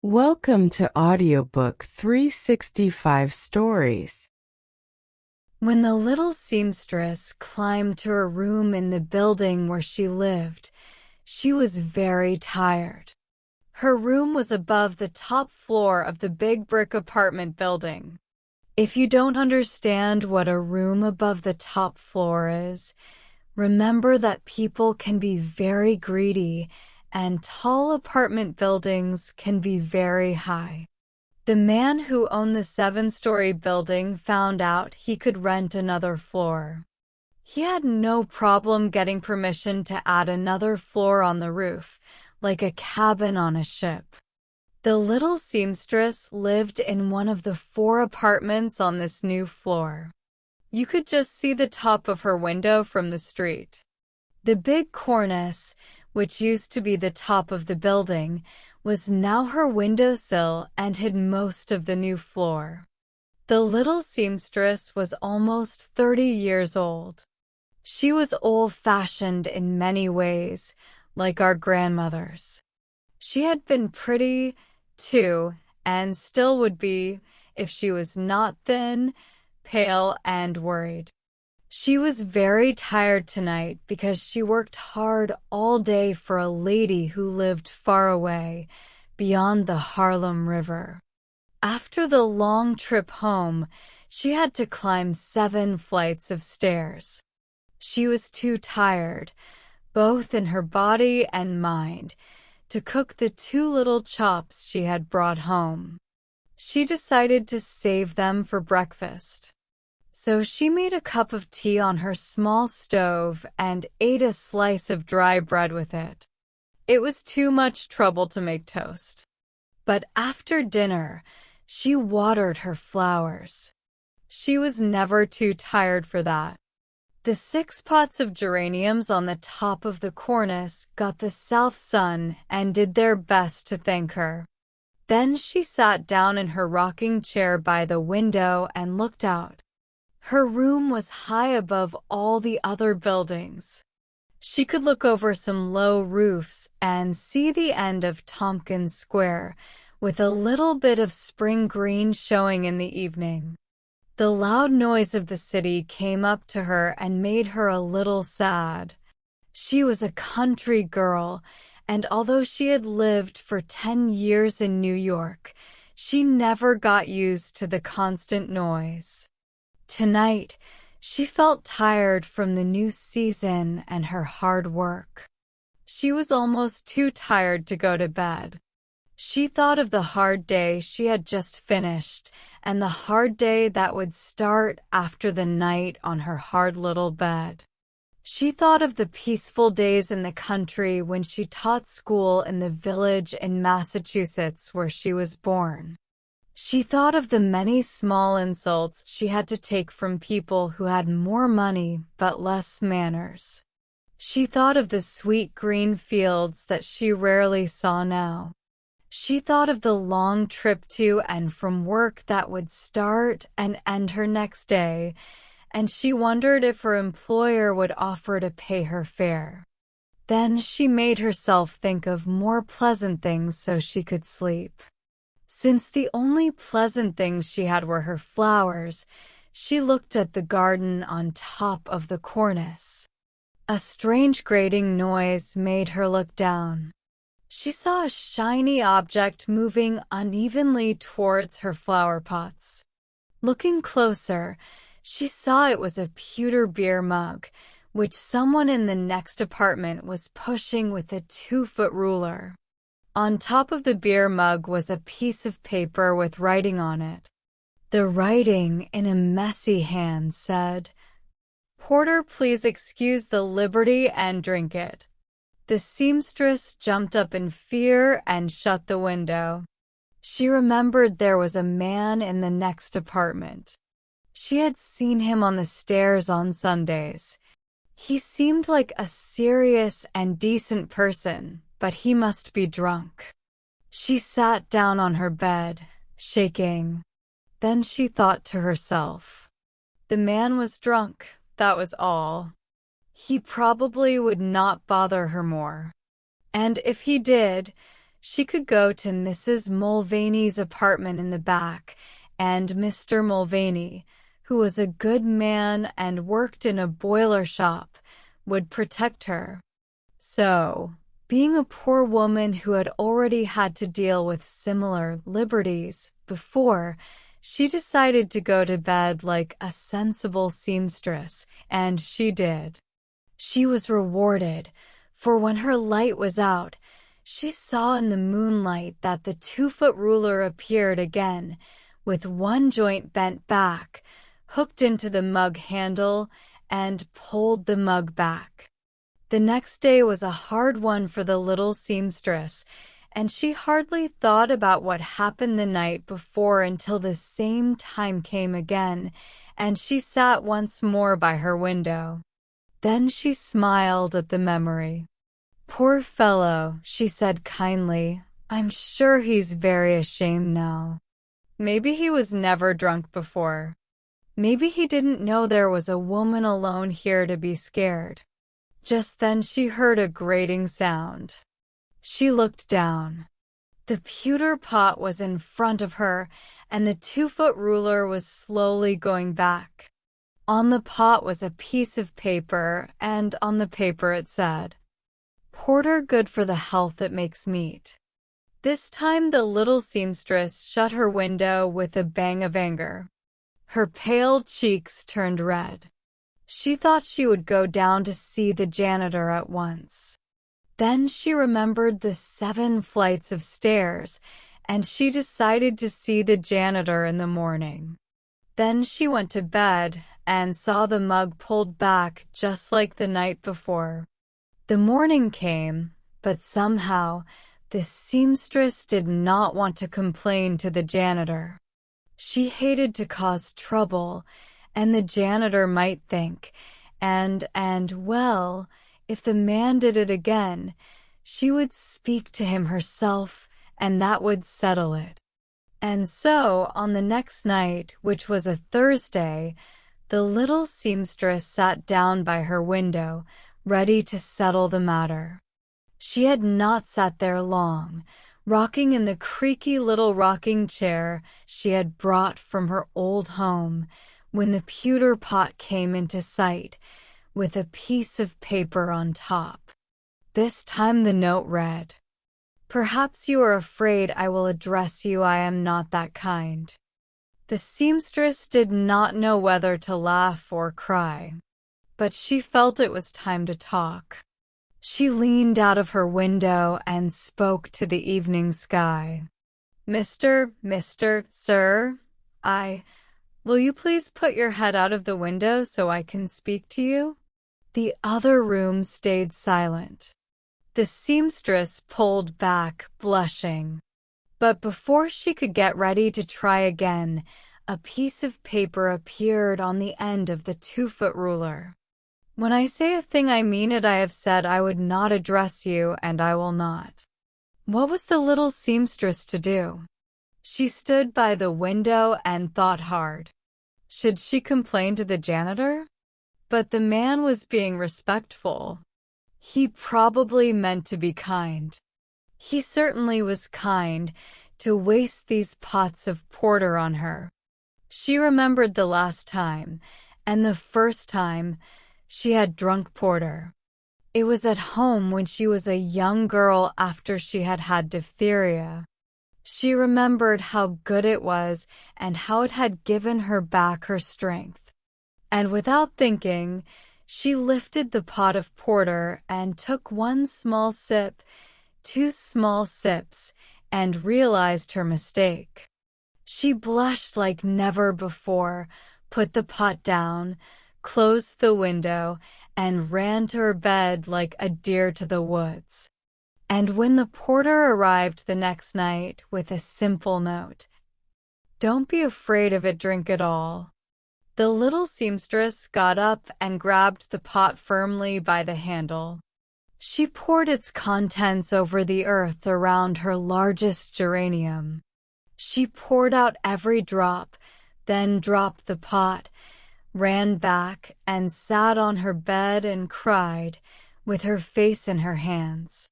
Welcome to Audiobook 365 Stories. When the little seamstress climbed to her room in the building where she lived, she was very tired. Her room was above the top floor of the big brick apartment building. If you don't understand what a room above the top floor is, remember that people can be very greedy and tall apartment buildings can be very high. The man who owned the 7-story building found out he could rent another floor. He had no problem getting permission to add another floor on the roof, like a cabin on a ship. The little seamstress lived in one of the 4 apartments on this new floor. You could just see the top of her window from the street. The big cornice, which used to be the top of the building, was now her windowsill and hid most of the new floor. The little seamstress was almost 30 years old. She was old-fashioned in many ways, like our grandmothers. She had been pretty, too, and still would be, if she was not thin, pale, and worried. She was very tired tonight because she worked hard all day for a lady who lived far away, beyond the Harlem River. After the long trip home, she had to climb 7 flights of stairs. She was too tired, both in her body and mind, to cook the 2 little chops she had brought home. She decided to save them for breakfast. So she made a cup of tea on her small stove and ate a slice of dry bread with it. It was too much trouble to make toast. But after dinner, she watered her flowers. She was never too tired for that. The 6 pots of geraniums on the top of the cornice got the south sun and did their best to thank her. Then she sat down in her rocking chair by the window and looked out. Her room was high above all the other buildings. She could look over some low roofs and see the end of Tompkins Square, with a little bit of spring green showing in the evening. The loud noise of the city came up to her and made her a little sad. She was a country girl, and although she had lived for 10 years in New York, she never got used to the constant noise. Tonight, she felt tired from the new season and her hard work. She was almost too tired to go to bed. She thought of the hard day she had just finished and the hard day that would start after the night on her hard little bed. She thought of the peaceful days in the country when she taught school in the village in Massachusetts where she was born. She thought of the many small insults she had to take from people who had more money but less manners. She thought of the sweet green fields that she rarely saw now. She thought of the long trip to and from work that would start and end her next day, and she wondered if her employer would offer to pay her fare. Then she made herself think of more pleasant things so she could sleep. Since the only pleasant things she had were her flowers, she looked at the garden on top of the cornice. A strange grating noise made her look down. She saw a shiny object moving unevenly towards her flower pots. Looking closer, she saw it was a pewter beer mug, which someone in the next apartment was pushing with a 2-foot ruler. On top of the beer mug was a piece of paper with writing on it. The writing, in a messy hand, said, "Porter, please excuse the liberty and drink it." The seamstress jumped up in fear and shut the window. She remembered there was a man in the next apartment. She had seen him on the stairs on Sundays. He seemed like a serious and decent person, but he must be drunk. She sat down on her bed, shaking. Then she thought to herself, the man was drunk, that was all. He probably would not bother her more. And if he did, She could go to Mrs. Mulvaney's apartment in the back, and Mr. Mulvaney, who was a good man and worked in a boiler shop, would protect her. So, being a poor woman who had already had to deal with similar liberties before, she decided to go to bed like a sensible seamstress, and she did. She was rewarded, for when her light was out, she saw in the moonlight that the 2-foot ruler appeared again, with one joint bent back, hooked into the mug handle, and pulled the mug back. The next day was a hard one for the little seamstress, and she hardly thought about what happened the night before until the same time came again, and she sat once more by her window. Then she smiled at the memory. "Poor fellow," she said kindly. "I'm sure he's very ashamed now. Maybe he was never drunk before. Maybe he didn't know there was a woman alone here to be scared." Just then she heard a grating sound. She looked down. The pewter pot was in front of her, and the 2-foot ruler was slowly going back. On the pot was a piece of paper, and on the paper it said, "Porter good for the health it makes meet." This time the little seamstress shut her window with a bang of anger. Her pale cheeks turned red. She thought she would go down to see the janitor at once. Then she remembered the 7 flights of stairs, and she decided to see the janitor in the morning. Then she went to bed and saw the mug pulled back just like the night before. The morning came, but somehow the seamstress did not want to complain to the janitor. She hated to cause trouble, and the janitor might think, well, if the man did it again, she would speak to him herself, and that would settle it. And so, on the next night, which was a Thursday, the little seamstress sat down by her window, ready to settle the matter. She had not sat there long, rocking in the creaky little rocking chair she had brought from her old home, when the pewter pot came into sight, with a piece of paper on top. This time the note read, "Perhaps you are afraid I will address you. I am not that kind." The seamstress did not know whether to laugh or cry, but she felt it was time to talk. She leaned out of her window and spoke to the evening sky. Mr. Sir, will you please put your head out of the window so I can speak to you?" The other room stayed silent. The seamstress pulled back, blushing. But before she could get ready to try again, a piece of paper appeared on the end of the 2-foot ruler. "When I say a thing I mean it. I have said I would not address you, and I will not." What was the little seamstress to do? She stood by the window and thought hard. Should she complain to the janitor? But the man was being respectful. He probably meant to be kind. He certainly was kind to waste these pots of porter on her. She remembered the last time, and the first time, she had drunk porter. It was at home when she was a young girl after she had had diphtheria. She remembered how good it was and how it had given her back her strength. And without thinking, she lifted the pot of porter and took 1 small sip, 2 small sips, and realized her mistake. She blushed like never before, put the pot down, closed the window, and ran to her bed like a deer to the woods. And when the porter arrived the next night with a simple note, "Don't be afraid of it, drink it all," the little seamstress got up and grabbed the pot firmly by the handle. She poured its contents over the earth around her largest geranium. She poured out every drop, then dropped the pot, ran back, and sat on her bed and cried, with her face in her hands.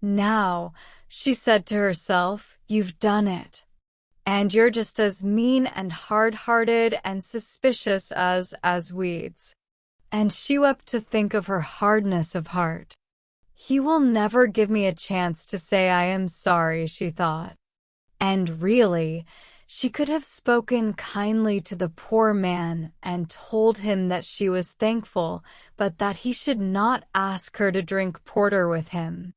"Now," she said to herself, "you've done it. And you're just as mean and hard-hearted and suspicious as weeds." And she wept to think of her hardness of heart. "He will never give me a chance to say I am sorry," she thought. And really, she could have spoken kindly to the poor man and told him that she was thankful, but that he should not ask her to drink porter with him.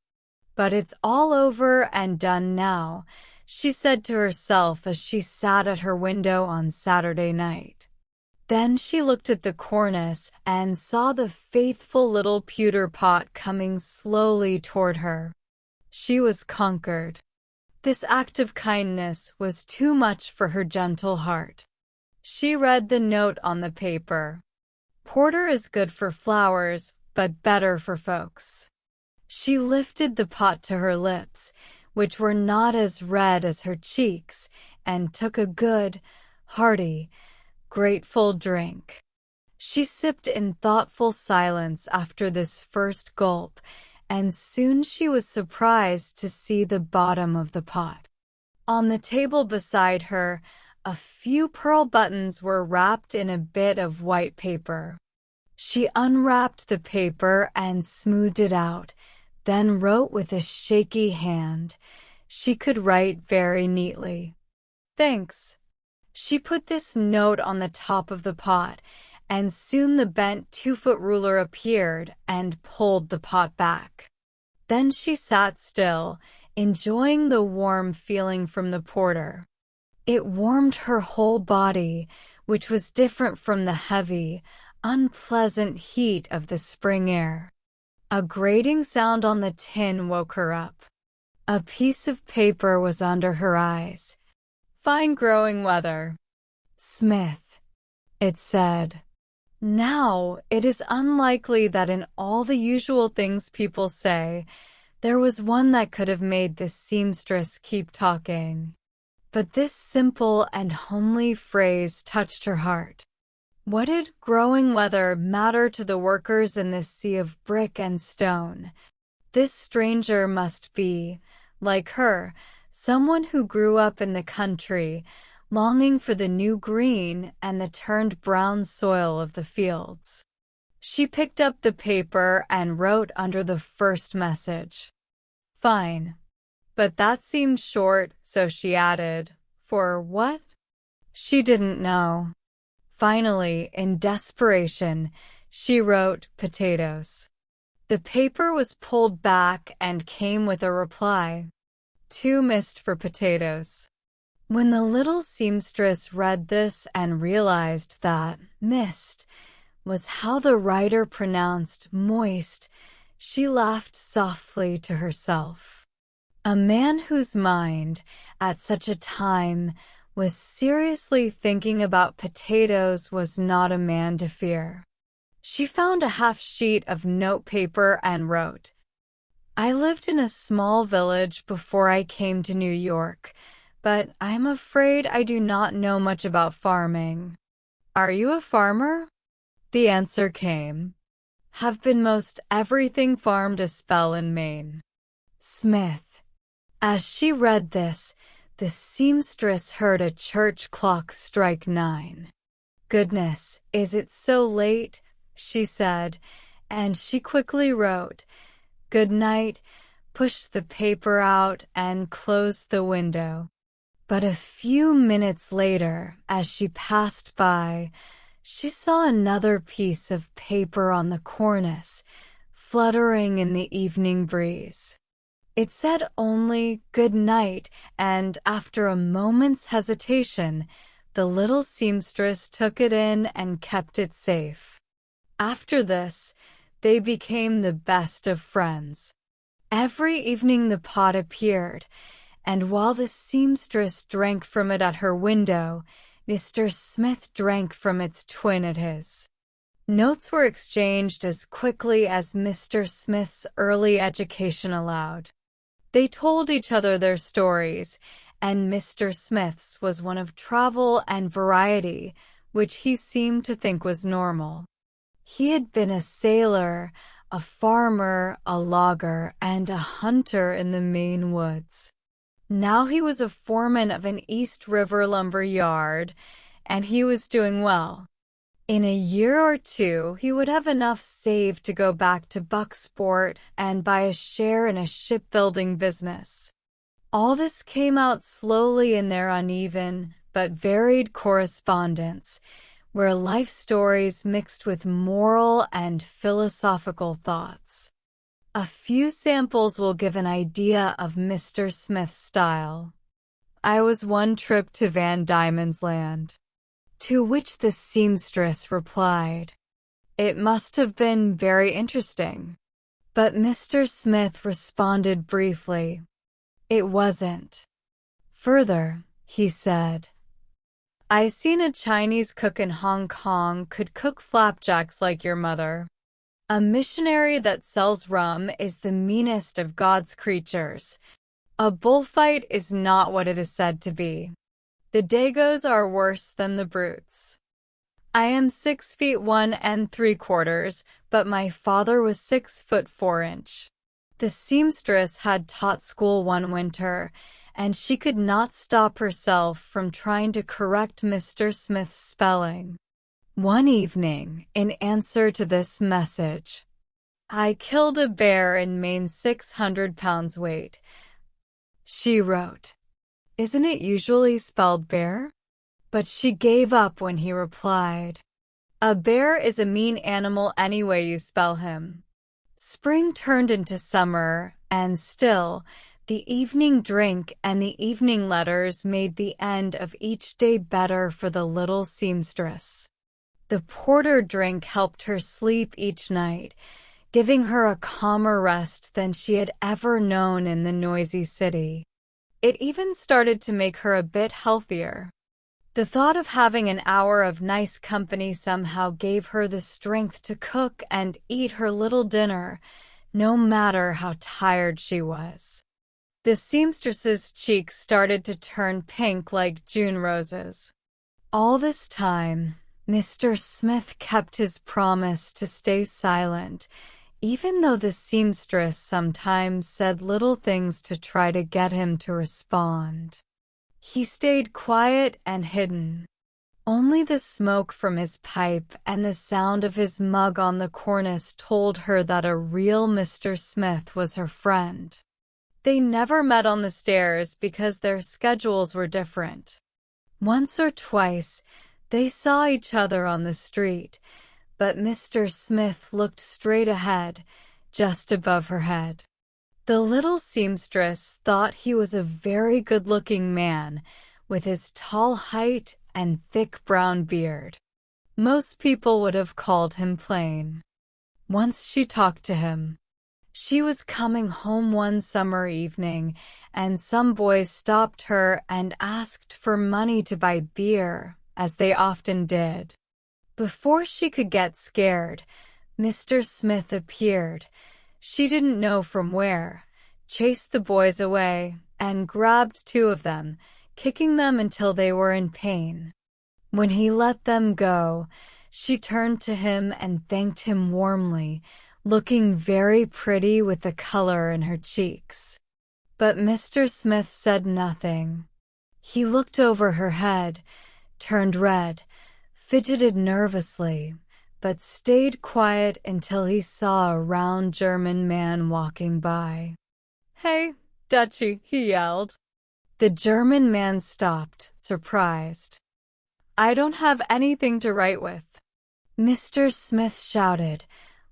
"But it's all over and done now," she said to herself as she sat at her window on Saturday night. Then she looked at the cornice and saw the faithful little pewter pot coming slowly toward her. She was conquered. This act of kindness was too much for her gentle heart. She read the note on the paper. "Porter is good for flowers, but better for folks." She lifted the pot to her lips, which were not as red as her cheeks, and took a good, hearty, grateful drink. She sipped in thoughtful silence after this first gulp, and soon she was surprised to see the bottom of the pot. On the table beside her, a few pearl buttons were wrapped in a bit of white paper. She unwrapped the paper and smoothed it out, then wrote with a shaky hand. She could write very neatly. "Thanks." She put this note on the top of the pot, and soon the bent 2-foot ruler appeared and pulled the pot back. Then she sat still, enjoying the warm feeling from the porter. It warmed her whole body, which was different from the heavy, unpleasant heat of the spring air. A grating sound on the tin woke her up. A piece of paper was under her eyes. "Fine growing weather. Smith," it said. Now, it is unlikely that in all the usual things people say, there was one that could have made this seamstress keep talking. But this simple and homely phrase touched her heart. What did growing weather matter to the workers in this sea of brick and stone? This stranger must be, like her, someone who grew up in the country, longing for the new green and the turned brown soil of the fields. She picked up the paper and wrote under the first message. "Fine." But that seemed short, so she added, "For what?" She didn't know. Finally, in desperation, she wrote potatoes. The paper was pulled back and came with a reply. "Too missed for potatoes." When the little seamstress read this and realized that mist was how the writer pronounced moist, she laughed softly to herself. A man whose mind, at such a time, was seriously thinking about potatoes was not a man to fear. She found a half sheet of notepaper and wrote, "I lived in a small village before I came to New York, but I'm afraid I do not know much about farming." "Are you a farmer?" The answer came. "Have been most everything farmed a spell in Maine." Smith. As she read this, the seamstress heard a church clock strike 9. "Goodness, is it so late?" she said, and she quickly wrote, "Good night," pushed the paper out, and closed the window. But a few minutes later, as she passed by, she saw another piece of paper on the cornice, fluttering in the evening breeze. It said only "Good night," and after a moment's hesitation, the little seamstress took it in and kept it safe. After this, they became the best of friends. Every evening the pot appeared, and while the seamstress drank from it at her window, Mr. Smith drank from its twin at his. Notes were exchanged as quickly as Mr. Smith's early education allowed. They told each other their stories, and Mr. Smith's was one of travel and variety, which he seemed to think was normal. He had been a sailor, a farmer, a logger, and a hunter in the Maine woods. Now he was a foreman of an East River lumber yard, and he was doing well. In a year or two, he would have enough saved to go back to Bucksport and buy a share in a shipbuilding business. All this came out slowly in their uneven but varied correspondence, where life stories mixed with moral and philosophical thoughts. A few samples will give an idea of Mr. Smith's style. I was one trip to Van Diemen's Land. To which the seamstress replied, "It must have been very interesting." But Mr. Smith responded briefly, "It wasn't." Further, he said, "I seen a Chinese cook in Hong Kong could cook flapjacks like your mother. A missionary that sells rum is the meanest of God's creatures. A bullfight is not what it is said to be. The Dagos are worse than the brutes. I am 6 feet 1 3/4, but my father was 6 foot 4 inches. The seamstress had taught school one winter, and she could not stop herself from trying to correct Mr. Smith's spelling. One evening, in answer to this message, "I killed a bear in Maine 600 pounds weight," she wrote, "Isn't it usually spelled bear?" But she gave up when he replied, "A bear is a mean animal any way you spell him." Spring turned into summer, and still, the evening drink and the evening letters made the end of each day better for the little seamstress. The porter drink helped her sleep each night, giving her a calmer rest than she had ever known in the noisy city. It even started to make her a bit healthier. The thought of having an hour of nice company somehow gave her the strength to cook and eat her little dinner, no matter how tired she was. The seamstress's cheeks started to turn pink like June roses. All this time, Mr. Smith kept his promise to stay silent, even though the seamstress sometimes said little things to try to get him to respond. He stayed quiet and hidden. Only the smoke from his pipe and the sound of his mug on the cornice told her that a real Mr. Smith was her friend. They never met on the stairs because their schedules were different. Once or twice, they saw each other on the street, but Mr. Smith looked straight ahead, just above her head. The little seamstress thought he was a very good-looking man, with his tall height and thick brown beard. Most people would have called him plain. Once she talked to him. She was coming home one summer evening, and some boys stopped her and asked for money to buy beer, as they often did. Before she could get scared, Mr. Smith appeared. She didn't know from where, chased the boys away, and grabbed 2 of them, kicking them until they were in pain. When he let them go, she turned to him and thanked him warmly, looking very pretty with the color in her cheeks. But Mr. Smith said nothing. He looked over her head, turned red, fidgeted nervously, but stayed quiet until he saw a round German man walking by. "Hey, Dutchie," he yelled. The German man stopped, surprised. "I don't have anything to write with," Mr. Smith shouted,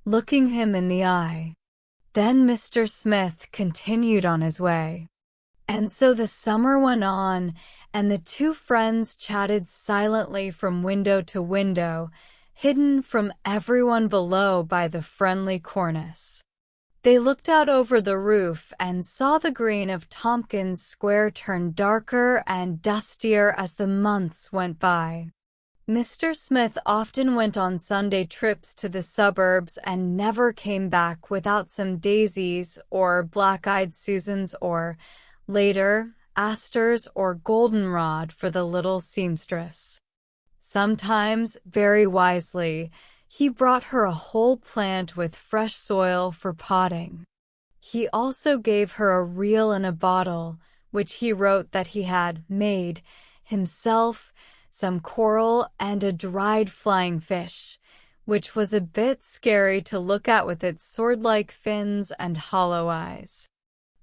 looking him in the eye. Then Mr. Smith continued on his way. And so the summer went on, and the 2 friends chatted silently from window to window, hidden from everyone below by the friendly cornice. They looked out over the roof and saw the green of Tompkins Square turn darker and dustier as the months went by. Mr. Smith often went on Sunday trips to the suburbs and never came back without some daisies or black-eyed Susans or, later, asters or goldenrod for the little seamstress. Sometimes, very wisely, He brought her a whole plant with fresh soil for potting. He also gave her a reel and a bottle, which he wrote that he had made himself, some coral, and a dried flying fish, which was a bit scary to look at with its sword-like fins and hollow eyes.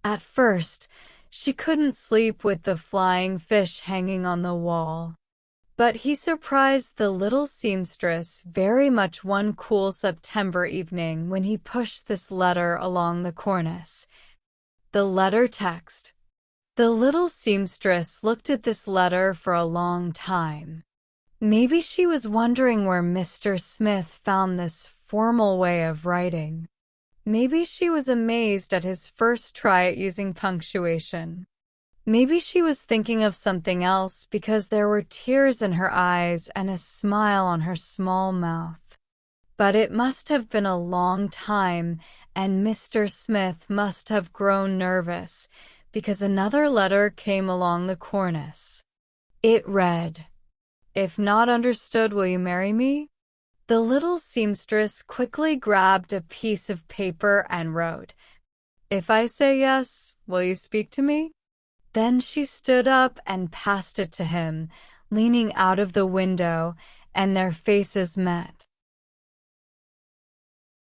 At first, she couldn't sleep with the flying fish hanging on the wall. But he surprised the little seamstress very much one cool September evening when he pushed this letter along the cornice. The letter text. The little seamstress looked at this letter for a long time. Maybe she was wondering where Mr. Smith found this formal way of writing. Maybe she was amazed at his first try at using punctuation. Maybe she was thinking of something else because there were tears in her eyes and a smile on her small mouth. But it must have been a long time, and Mr. Smith must have grown nervous because another letter came along the cornice. It read, "If not understood, will you marry me?" The little seamstress quickly grabbed a piece of paper and wrote, "If I say yes, will you speak to me?" Then she stood up and passed it to him, leaning out of the window, and their faces met.